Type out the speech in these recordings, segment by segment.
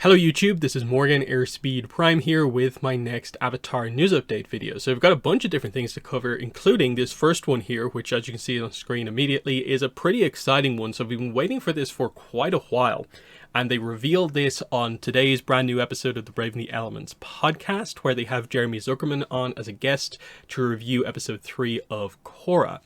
Hello YouTube, this is Morgan Airspeed Prime here with my next Avatar news update video. So I've got a bunch of different things to cover, including this first one here, which as you can see on screen immediately is a pretty exciting one. So I've been waiting for this for quite a while, and they revealed this on today's brand new episode of the Brave New Elements podcast, where they have Jeremy Zuckerman on as a guest to review episode 3 of Korra.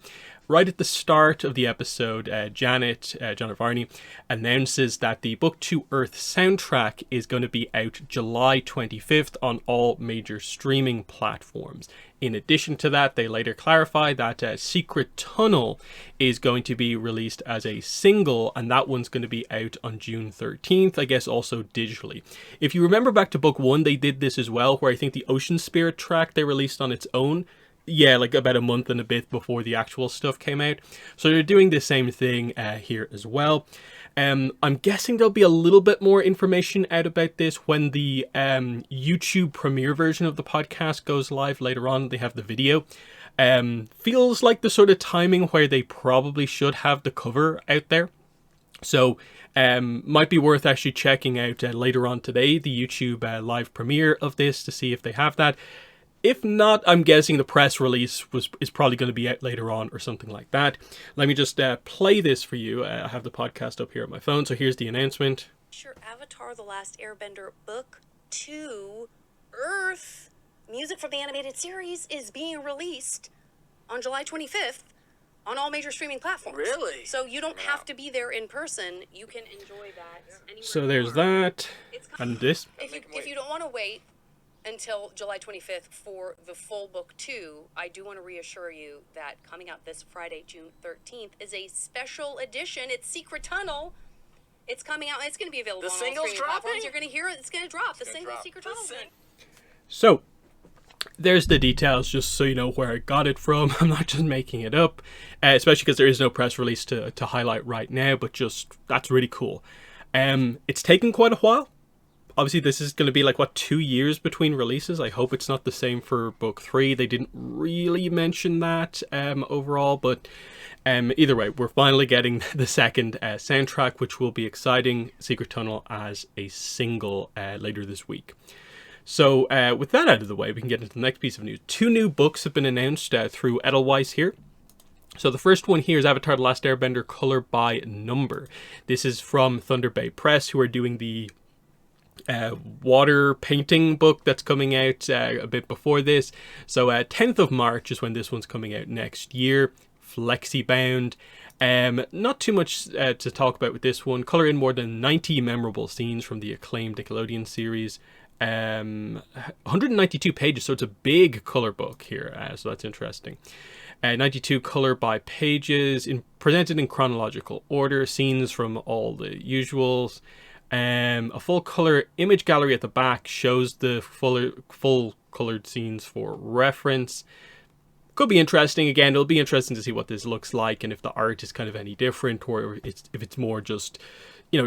Right at the start of the episode, Janet Varney announces that the Book 2 Earth soundtrack is going to be out July 25th on all major streaming platforms. In addition to that, they later clarify that Secret Tunnel is going to be released as a single, and that one's going to be out on June 13th, I guess also digitally. If you remember back to Book 1, they did this as well, where I think the Ocean Spirit track they released on its own. Yeah, like about a month and a bit before the actual stuff came out. So they're doing the same thing here as well. I'm guessing there'll be a little bit more information out about this when the YouTube premiere version of the podcast goes live later on. They have the video. Feels like the sort of timing where they probably should have the cover out there. So might be worth actually checking out later on today the YouTube live premiere of this to see if they have that. If not, I'm guessing the press release is probably going to be out later on or something like that. Let me just play this for you. I have the podcast up here on my phone, so here's the announcement. Sure, Avatar The Last Airbender Book 2 Earth music from the animated series is being released on July 25th on all major streaming platforms. Really? So you don't have to be there in person. You can enjoy that anywhere. So there's that, and this. If you don't want to wait until July 25th for the full Book 2, I do want to reassure you that coming out this Friday, June 13th, is a special edition. It's Secret Tunnel. It's coming out. It's going to be available on all streaming platforms. You're going to hear it. It's going to drop. The single Secret Tunnel. So there's the details, just so you know where I got it from. I'm not just making it up, especially because there is no press release to highlight right now, but just that's really cool. It's taken quite a while. Obviously, this is going to be like, 2 years between releases. I hope it's not the same for Book 3. They didn't really mention that overall, but either way, we're finally getting the second soundtrack, which will be exciting. Secret Tunnel as a single later this week. So with that out of the way, we can get into the next piece of news. 2 new books have been announced through Edelweiss here. So the first one here is Avatar The Last Airbender Color by Number. This is from Thunder Bay Press, who are doing the water painting book that's coming out a bit before this. So 10th of March is when this one's coming out next year. Flexi bound. Not too much to talk about with this one. Color in more than 90 memorable scenes from the acclaimed Nickelodeon series. 192 pages, so it's a big color book here, so that's interesting. 92 color by pages, presented in chronological order, scenes from all the usuals. A full color image gallery at the back shows the full colored scenes for reference. Could be interesting. Again, it'll be interesting to see what this looks like and if the art is kind of any different, or if it's more just,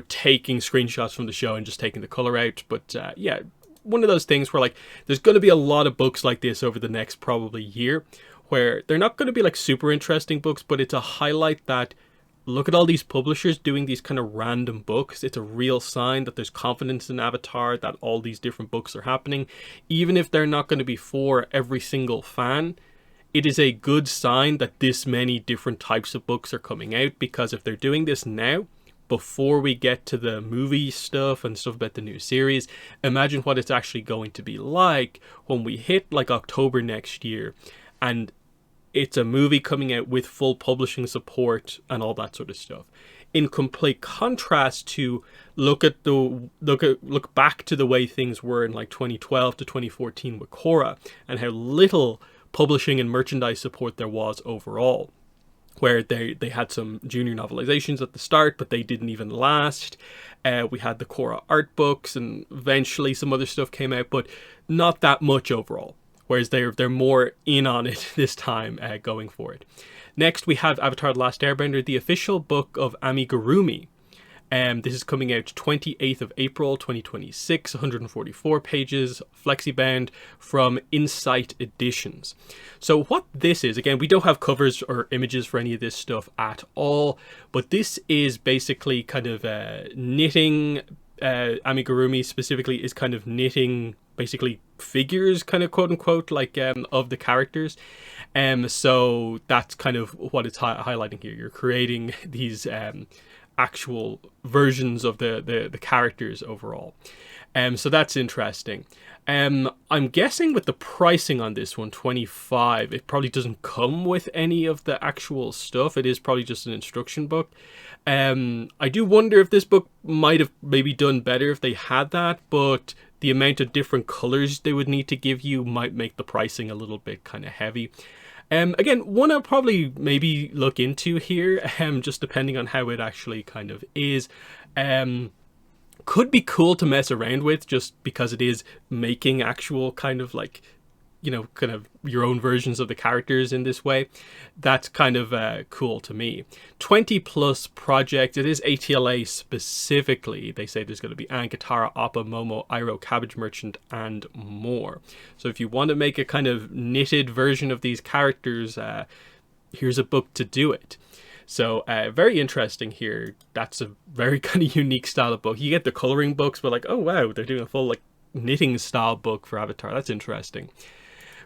taking screenshots from the show and just taking the color out. But yeah, one of those things where like there's going to be a lot of books like this over the next probably year, where they're not going to be like super interesting books, but it's a highlight that look at all these publishers doing these kind of random books. It's a real sign that there's confidence in Avatar, that all these different books are happening. Even if they're not going to be for every single fan, it is a good sign that this many different types of books are coming out, because if they're doing this now, before we get to the movie stuff and stuff about the new series, imagine what it's actually going to be like when we hit like October next year and it's a movie coming out with full publishing support and all that sort of stuff. In complete contrast to look back to the way things were in like 2012 to 2014 with Korra, and how little publishing and merchandise support there was overall, where they had some junior novelizations at the start, but they didn't even last. We had the Korra art books, and eventually some other stuff came out, but not that much overall. Whereas they're more in on it this time, going for it. Next, we have Avatar The Last Airbender, the official book of Amigurumi. This is coming out 28th of April 2026, 144 pages, flexibound from Insight Editions. So what this is, again, we don't have covers or images for any of this stuff at all, but this is basically kind of knitting Amigurumi specifically is kind of knitting basically figures, kind of quote unquote, like of the characters. So that's kind of what it's highlighting here. You're creating these actual versions of the characters overall. So that's interesting. I'm guessing with the pricing on this one, 25, it probably doesn't come with any of the actual stuff. It is probably just an instruction book. I do wonder if this book might have maybe done better if they had that, but the amount of different colors they would need to give you might make the pricing a little bit kind of heavy. Again, one I'll probably maybe look into here, just depending on how it actually kind of is. Could be cool to mess around with just because it is making actual kind of like, you know, kind of your own versions of the characters in this way. That's kind of cool to me. 20 plus project. It is ATLA specifically. They say there's going to be Aang, Katara, Appa, Momo, Iroh, Cabbage Merchant, and more. So if you want to make a kind of knitted version of these characters, here's a book to do it. So very interesting here. That's a very kind of unique style of book. You get the coloring books, but like, oh wow, they're doing a full like knitting style book for Avatar. That's interesting.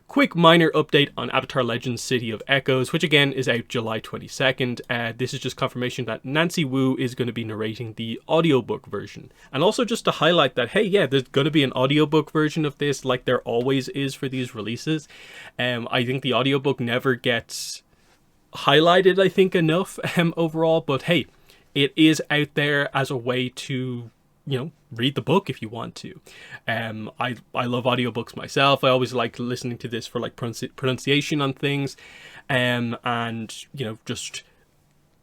Quick minor update on Avatar Legends City of Echoes, which again is out July 22nd. This is just confirmation that Nancy Wu is going to be narrating the audiobook version. And also just to highlight that, hey, yeah, there's going to be an audiobook version of this like there always is for these releases. I think the audiobook never gets highlighted, I think, enough overall, but hey, it is out there as a way to, you know, read the book if you want to. I love audiobooks myself. I always like listening to this for like pronunciation on things, and you know, just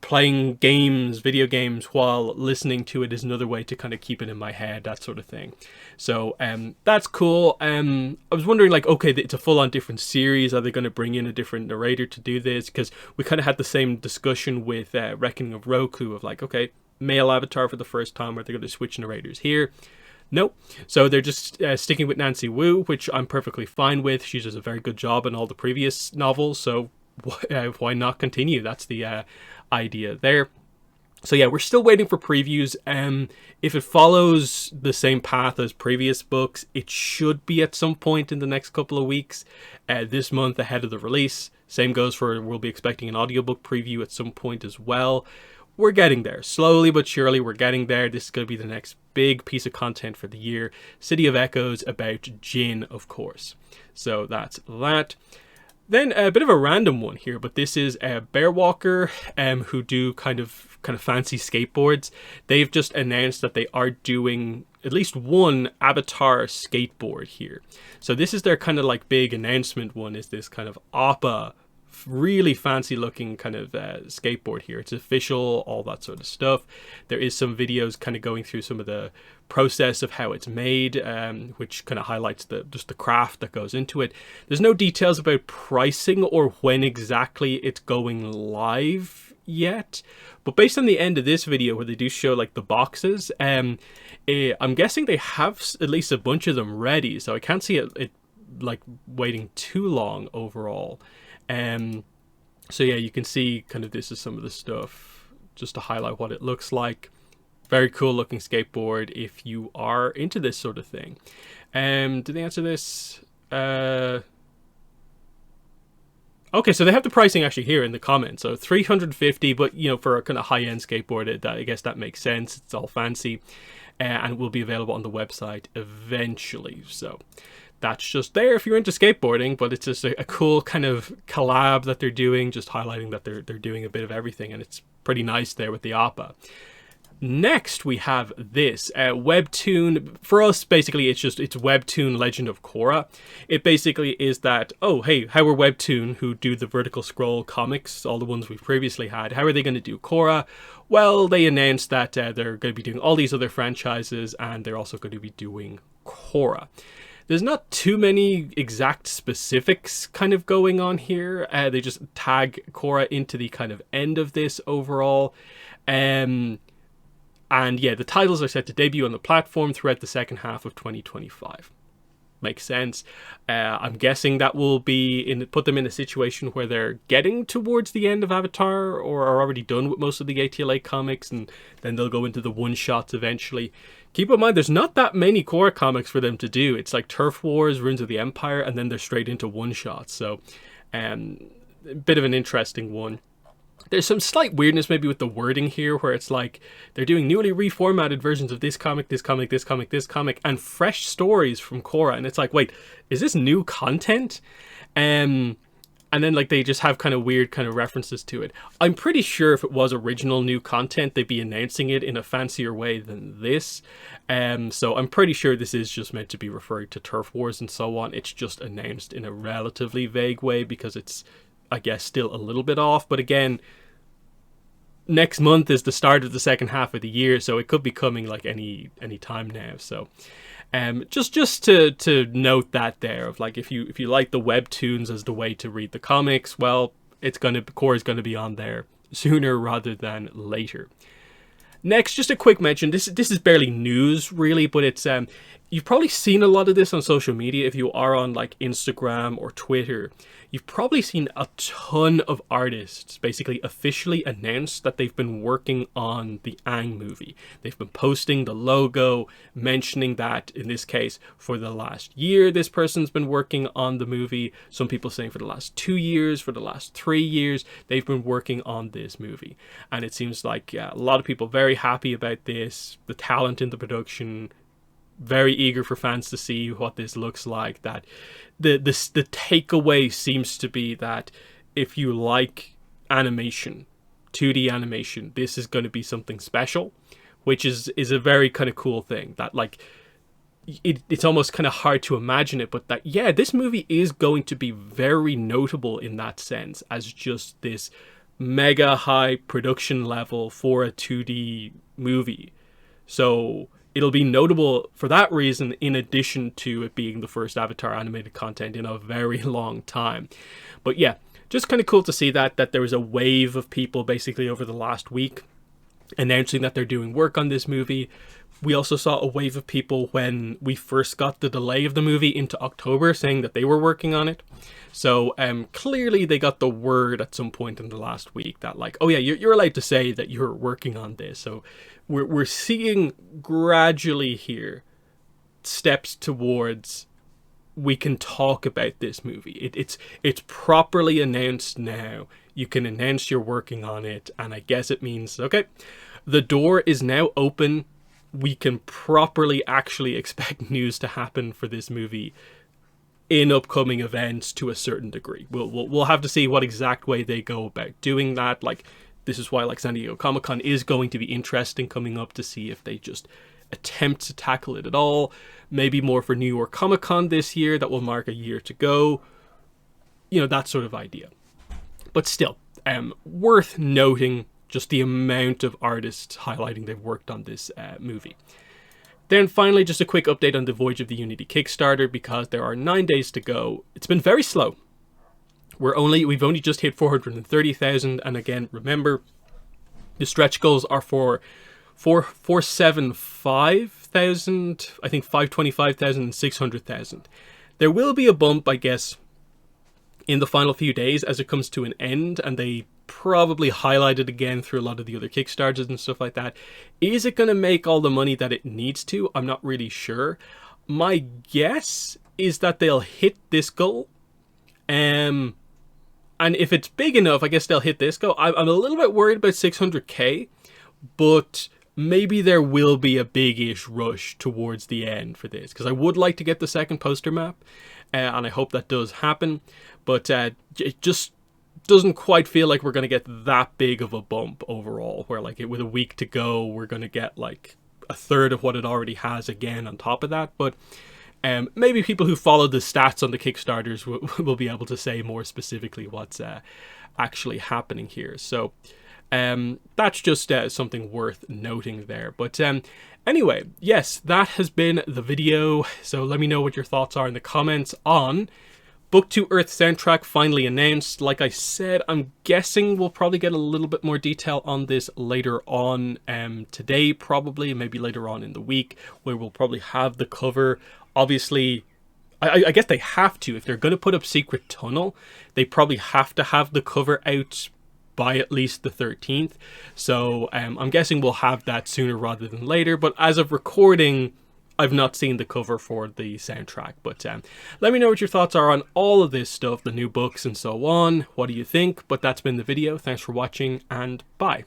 playing games, video games while listening to it is another way to kind of keep it in my head, that sort of thing. So that's cool. I was wondering, like, okay, it's a full-on different series. Are they going to bring in a different narrator to do this? Because we kind of had the same discussion with Reckoning of Roku of like, okay, male avatar for the first time. Are they going to switch narrators here? Nope. So they're just sticking with Nancy Wu, which I'm perfectly fine with. She does a very good job in all the previous novels, so why not continue? That's the idea there. So yeah, we're still waiting for previews. If it follows the same path as previous books, it should be at some point in the next couple of weeks, this month ahead of the release. Same goes for, we'll be expecting an audiobook preview at some point as well. We're getting there. Slowly but surely, we're getting there. This is going to be the next big piece of content for the year. City of Echoes about Jin, of course. So that's that. Then a bit of a random one here, but this is Bearwalker, who do kind of fancy skateboards. They've just announced that they are doing at least one Avatar skateboard here. So this is their kind of like big announcement one, is this kind of Appa, really fancy looking kind of skateboard here. It's official, all that sort of stuff. There is some videos kind of going through some of the process of how it's made, which kind of highlights just the craft that goes into it. There's no details about pricing or when exactly it's going live yet, but based on the end of this video where they do show like the boxes, I'm guessing they have at least a bunch of them ready, so I can't see it like waiting too long overall. So yeah, you can see kind of this is some of the stuff just to highlight what it looks like. Very cool looking skateboard if you are into this sort of thing. Did they answer this? Okay, so they have the pricing actually here in the comments. So 350, but you know, for a kind of high-end skateboard, I guess that makes sense. It's all fancy, and it will be available on the website eventually. So that's just there if you're into skateboarding, but it's just a cool kind of collab that they're doing, just highlighting that they're doing a bit of everything, and it's pretty nice there with the Appa. Next, we have this Webtoon. For us, basically, it's Webtoon Legend of Korra. It basically is that, oh, hey, how are Webtoon, who do the vertical scroll comics, all the ones we've previously had, how are they going to do Korra? Well, they announced that they're going to be doing all these other franchises, and they're also going to be doing Korra. There's not too many exact specifics kind of going on here. They just tag Korra into the kind of end of this overall. And yeah, the titles are set to debut on the platform throughout the second half of 2025. makes sense. I'm guessing that will put them in a situation where they're getting towards the end of Avatar, or are already done with most of the ATLA comics, and then they'll go into the one-shots eventually. Keep in mind, there's not that many Korra comics for them to do. It's like Turf Wars, Ruins of the Empire, and then they're straight into one-shots. So, a bit of an interesting one. There's some slight weirdness maybe with the wording here, where it's like they're doing newly reformatted versions of this comic, this comic, this comic, this comic, and fresh stories from Korra. And it's like, wait, is this new content? And then like they just have kind of weird kind of references to it. I'm pretty sure if it was original new content, they'd be announcing it in a fancier way than this. So I'm pretty sure this is just meant to be referring to Turf Wars and so on. It's just announced in a relatively vague way because it's, I guess, still a little bit off. But again, next month is the start of the second half of the year, so it could be coming like any time now. So just to note that there, of like, if you like the webtoons as the way to read the comics, well, Korra's gonna be on there sooner rather than later. Next, just a quick mention. This is barely news really, but it's you've probably seen a lot of this on social media if you are on like Instagram or Twitter. You've probably seen a ton of artists basically officially announce that they've been working on the Aang movie. They've been posting the logo, mentioning that, in this case, for the last year this person's been working on the movie. Some people saying for the last 2 years, for the last 3 years, they've been working on this movie. And it seems like a lot of people very happy about this, the talent in the production, very eager for fans to see what this looks like. That the takeaway seems to be that if you like animation, 2D animation, this is going to be something special, which is a very kind of cool thing. That like it's almost kind of hard to imagine it, but that, yeah, this movie is going to be very notable in that sense, as just this mega high production level for a 2D movie. So it'll be notable for that reason, in addition to it being the first Avatar animated content in a very long time. But yeah, just kind of cool to see that there was a wave of people basically over the last week announcing that they're doing work on this movie. We also saw a wave of people when we first got the delay of the movie into October saying that they were working on it. So clearly they got the word at some point in the last week that like, oh yeah, you're allowed to say that you're working on this. So we're seeing gradually here steps towards we can talk about this movie. It's properly announced now. You can announce you're working on it, and I guess it means, okay, the door is now open. We can properly actually expect news to happen for this movie in upcoming events to a certain degree. We'll have to see what exact way they go about doing that. Like, this is why like San Diego Comic-Con is going to be interesting coming up, to see if they just attempt to tackle it at all. Maybe more for New York Comic-Con this year, that will mark a year to go. You know, that sort of idea. But still, worth noting just the amount of artists highlighting they've worked on this movie. Then finally, just a quick update on the Voyage of the Unity Kickstarter, because there are 9 days to go. It's been very slow. We've only just hit 430,000, and again, remember, the stretch goals are for 475,000, I think 525,000 and 600,000. There will be a bump, I guess, in the final few days as it comes to an end, and they probably highlight it again through a lot of the other Kickstarters and stuff like that. Is it going to make all the money that it needs to? I'm not really sure. My guess is that they'll hit this goal. And if it's big enough, I guess they'll hit this goal. I'm a little bit worried about 600k, but maybe there will be a big-ish rush towards the end for this, because I would like to get the second poster map, and I hope that does happen. But it just doesn't quite feel like we're going to get that big of a bump overall, where like with a week to go, we're going to get like a third of what it already has again on top of that. But maybe people who follow the stats on the Kickstarters will be able to say more specifically what's actually happening here. So that's just something worth noting there. But anyway, yes, that has been the video. So let me know what your thoughts are in the comments on Book 2 Earth soundtrack finally announced. Like I said, I'm guessing we'll probably get a little bit more detail on this later on today, probably, maybe later on in the week, where we'll probably have the cover. Obviously, I guess they have to. If they're going to put up Secret Tunnel, they probably have to have the cover out by at least the 13th. So I'm guessing we'll have that sooner rather than later. But as of recording, I've not seen the cover for the soundtrack. But let me know what your thoughts are on all of this stuff, the new books and so on. What do you think? But that's been the video. Thanks for watching, and bye.